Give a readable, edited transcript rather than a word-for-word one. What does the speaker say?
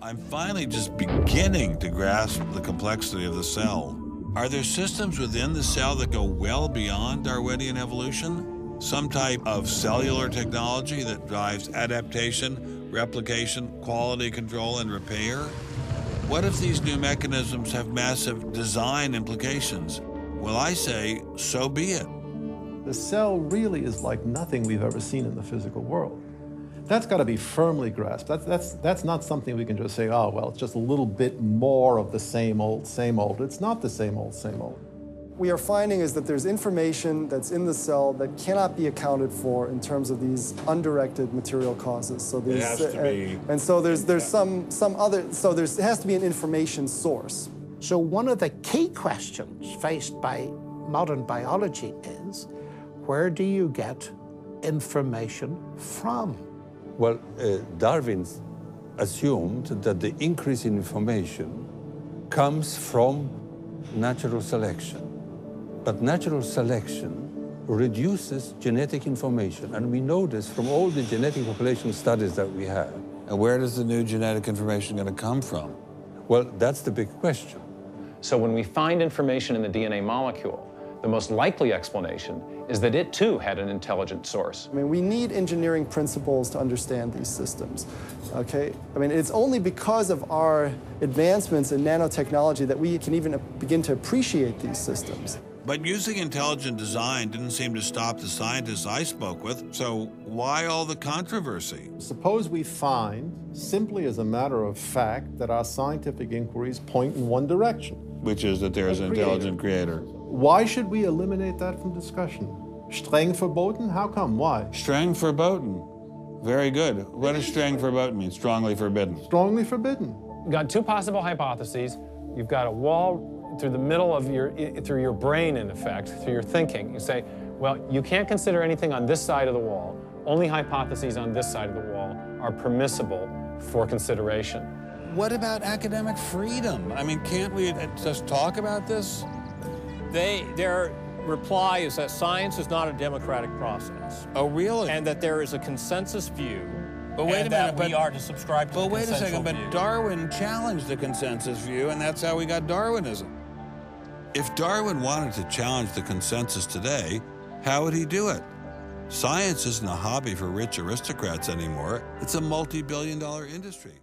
I'm finally just beginning to grasp the complexity of the cell. Are there systems within the cell that go well beyond Darwinian evolution? Some type of cellular technology that drives adaptation, replication, quality control, and repair? What if these new mechanisms have massive design implications? Well, I say, so be it. The cell really is like nothing we've ever seen in the physical world. That's got to be firmly grasped. That's not something we can just say, oh, well, it's just a little bit more of the same old, same old. It's not the same old, same old. We are finding is that there's information that's in the cell that cannot be accounted for in terms of these undirected material causes. So it has to be. And so there's some other, so it has to be an information source. So one of the key questions faced by modern biology is, where do you get information from? Well, Darwin assumed that the increase in information comes from natural selection. But natural selection reduces genetic information, and we know this from all the genetic population studies that we have. And where does the new genetic information going to come from? Well, that's the big question. So when we find information in the DNA molecule, the most likely explanation is that it too had an intelligent source. I mean, we need engineering principles to understand these systems, okay? I mean, it's only because of our advancements in nanotechnology that we can even begin to appreciate these systems. But using intelligent design didn't seem to stop the scientists I spoke with, so why all the controversy? Suppose we find, simply as a matter of fact, that our scientific inquiries point in one direction. Which is that there is an intelligent creator. Why should we eliminate that from discussion? Streng verboten? How come? Why? Streng verboten. Very good. What does streng verboten mean? Strongly forbidden. Strongly forbidden. You've got two possible hypotheses. You've got a wall through the middle of through your brain, in effect, through your thinking. You say, well, you can't consider anything on this side of the wall. Only hypotheses on this side of the wall are permissible for consideration. What about academic freedom? I mean, can't we just talk about this? Their reply is that science is not a democratic process. Oh, really? And that there is a consensus view. But wait a minute, we are to subscribe to the wait a consensual second, but view. Darwin challenged the consensus view, and that's how we got Darwinism. If Darwin wanted to challenge the consensus today, how would he do it? Science isn't a hobby for rich aristocrats anymore. It's a multi-billion-dollar industry.